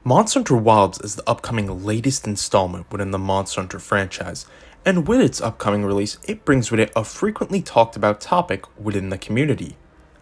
Monster Hunter Wilds is the upcoming latest installment within the Monster Hunter franchise, and with its upcoming release, it brings with it a frequently talked about topic within the community,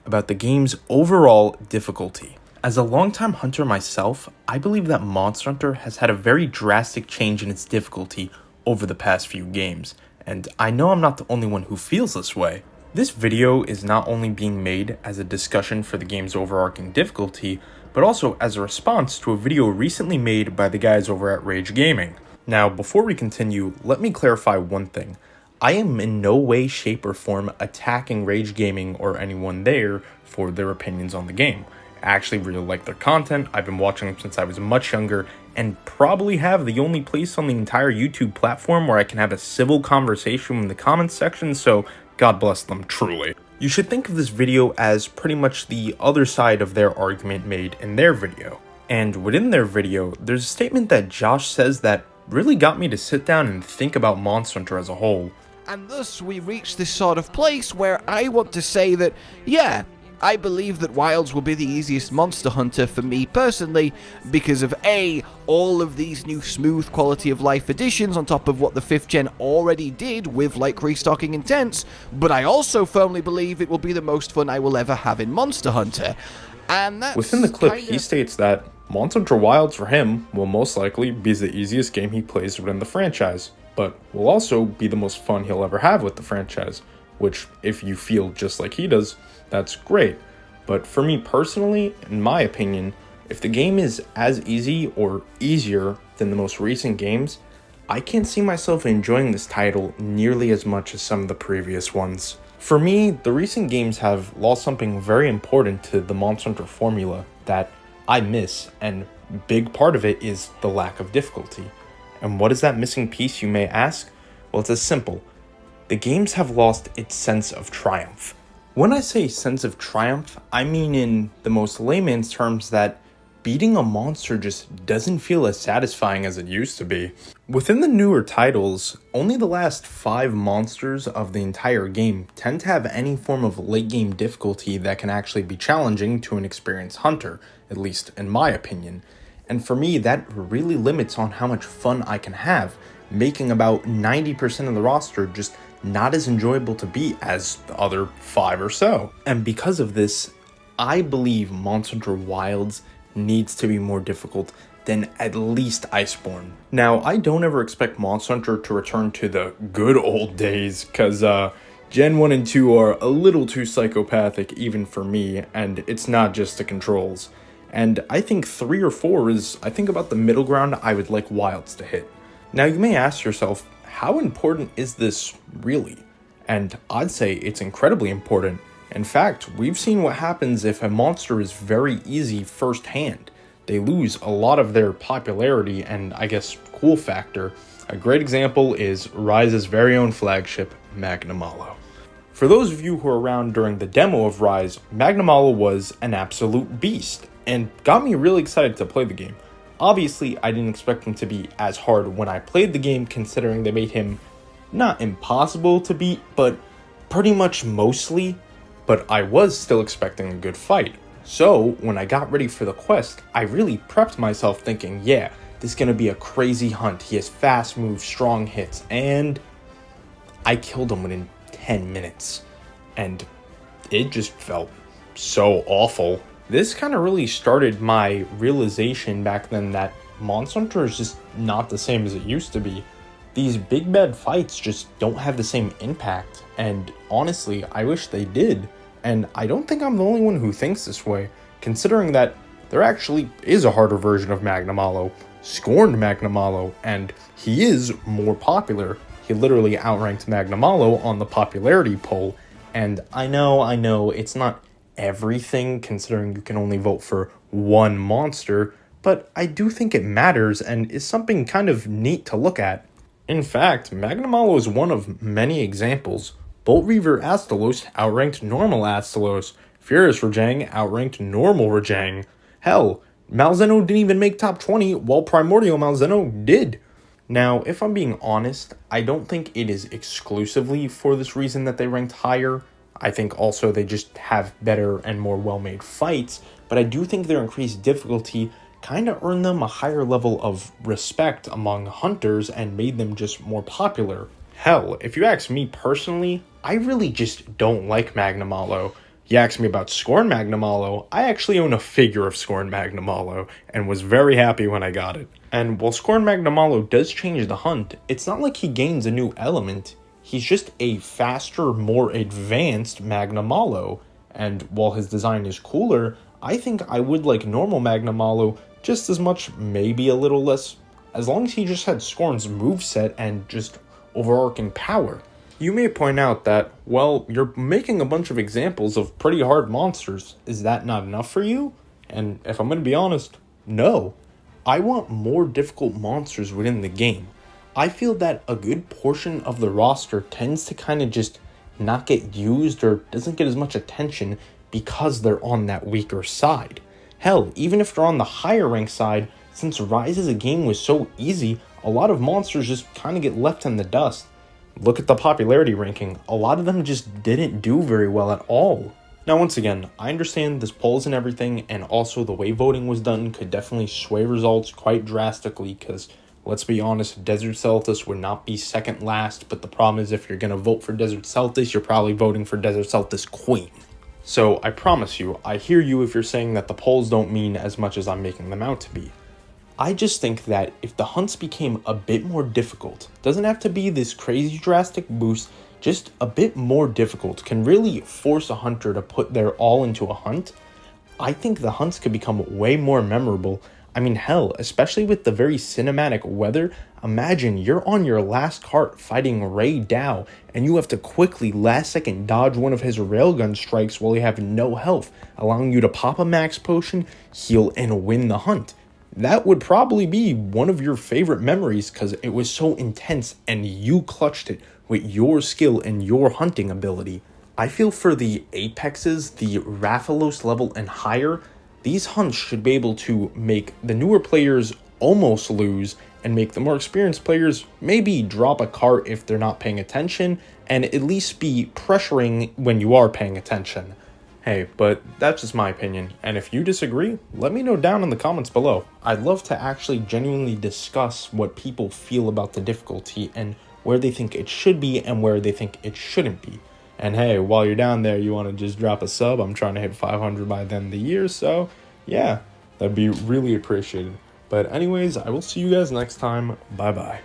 about the game's overall difficulty. As a longtime hunter myself, I believe that Monster Hunter has had a very drastic change in its difficulty over the past few games, and I know I'm not the only one who feels this way. This video is not only being made as a discussion for the game's overarching difficulty, but also as a response to a video recently made by the guys over at Rage Gaming. Now, before we continue, let me clarify one thing. I am in no way, shape, or form attacking Rage Gaming or anyone there for their opinions on the game. I actually really like their content. I've been watching them since I was much younger, and probably have the only place on the entire YouTube platform where I can have a civil conversation in the comments section, so God bless them, truly. You should think of this video as pretty much the other side of their argument made in their video. And within their video, there's a statement that Josh says that really got me to sit down and think about Monster Hunter as a whole. And thus we reach this sort of place where I want to say that, yeah, I believe that Wilds will be the easiest Monster Hunter for me personally because of A, all of these new smooth quality of life additions on top of what the 5th gen already did with like restocking intents, but I also firmly believe it will be the most fun I will ever have in Monster Hunter. And that's within the clip, he states that Monster Hunter Wilds for him will most likely be the easiest game he plays within the franchise, but will also be the most fun he'll ever have with the franchise, which if you feel just like he does, that's great. But for me personally, in my opinion, if the game is as easy or easier than the most recent games, I can't see myself enjoying this title nearly as much as some of the previous ones. For me, the recent games have lost something very important to the Monster Hunter formula that I miss, and a big part of it is the lack of difficulty. And what is that missing piece, you may ask? Well, it's as simple. The games have lost its sense of triumph. When I say sense of triumph, I mean in the most layman's terms that beating a monster just doesn't feel as satisfying as it used to be. Within the newer titles, only the last 5 monsters of the entire game tend to have any form of late game difficulty that can actually be challenging to an experienced hunter, at least in my opinion. And for me, that really limits on how much fun I can have, making about 90% of the roster just not as enjoyable to beat as the other 5 or so. And because of this, I believe Monster Hunter Wilds needs to be more difficult than at least Iceborne. Now, I don't ever expect Monster Hunter to return to the good old days, because Gen 1 and 2 are a little too psychopathic even for me, and it's not just the controls. And I think 3 or 4 is, I think, about the middle ground I would like Wilds to hit. Now, you may ask yourself, how important is this really? And I'd say it's incredibly important. In fact, we've seen what happens if a monster is very easy firsthand. They lose a lot of their popularity and, I guess, cool factor. A great example is Ryze's very own flagship, Magnamalo. For those of you who were around during the demo of Ryze, Magnamalo was an absolute beast, and got me really excited to play the game. Obviously, I didn't expect him to be as hard when I played the game, considering they made him not impossible to beat, but pretty much mostly. But I was still expecting a good fight. So, when I got ready for the quest, I really prepped myself thinking, yeah, this is going to be a crazy hunt. He has fast moves, strong hits, and I killed him within 10 minutes. And it just felt so awful. This kind of really started my realization back then that Monster Hunter is just not the same as it used to be. These big bad fights just don't have the same impact, and honestly, I wish they did. And I don't think I'm the only one who thinks this way, considering that there actually is a harder version of Magnamalo, Scorned Magnamalo, and he is more popular. He literally outranked Magnamalo on the popularity poll, and I know, it's not everything, considering you can only vote for one monster, but I do think it matters and is something kind of neat to look at. In fact, Magnamalo is one of many examples. Bolt Reaver Astalos outranked normal Astalos, Furious Rajang outranked normal Rajang. Hell, Malzeno didn't even make top 20, while Primordial Malzeno did. Now, if I'm being honest, I don't think it is exclusively for this reason that they ranked higher. I think also they just have better and more well-made fights, but I do think their increased difficulty kind of earned them a higher level of respect among hunters and made them just more popular. Hell, if you ask me personally, I really just don't like Magnamalo. You asked me about Scorn Magnamalo, I actually own a figure of Scorn Magnamalo and was very happy when I got it. And while Scorn Magnamalo does change the hunt, it's not like he gains a new element. He's just a faster, more advanced Magnamalo. And while his design is cooler, I think I would like normal Magnamalo just as much, maybe a little less, as long as he just had Scorn's moveset and just overarching power. You may point out that, well, you're making a bunch of examples of pretty hard monsters. Is that not enough for you? And if I'm going to be honest, no. I want more difficult monsters within the game. I feel that a good portion of the roster tends to kind of just not get used or doesn't get as much attention because they're on that weaker side. Hell, even if they're on the higher rank side, since Rise as a game was so easy, a lot of monsters just kind of get left in the dust. Look at the popularity ranking, a lot of them just didn't do very well at all. Now once again, I understand this polls and everything, and also the way voting was done could definitely sway results quite drastically, because let's be honest, Desert Celtis would not be second last, but the problem is if you're going to vote for Desert Celtis, you're probably voting for Desert Celtis Queen. So I promise you, I hear you if you're saying that the polls don't mean as much as I'm making them out to be. I just think that if the hunts became a bit more difficult, doesn't have to be this crazy drastic boost, just a bit more difficult can really force a hunter to put their all into a hunt. I think the hunts could become way more memorable. I mean, hell, especially with the very cinematic weather, imagine you're on your last cart fighting Ray Dow, and you have to quickly last second dodge one of his railgun strikes while you have no health, allowing you to pop a max potion, heal, and win the hunt. That would probably be one of your favorite memories because it was so intense and you clutched it with your skill and your hunting ability. I feel for the Apexes, the Rathalos level and higher, these hunts should be able to make the newer players almost lose and make the more experienced players maybe drop a cart if they're not paying attention and at least be pressuring when you are paying attention. Hey, but that's just my opinion, and if you disagree, let me know down in the comments below. I'd love to actually genuinely discuss what people feel about the difficulty and where they think it should be and where they think it shouldn't be. And hey, while you're down there, you want to just drop a sub. I'm trying to hit 500 by the end of the year, so yeah, that'd be really appreciated. But anyways, I will see you guys next time. Bye-bye.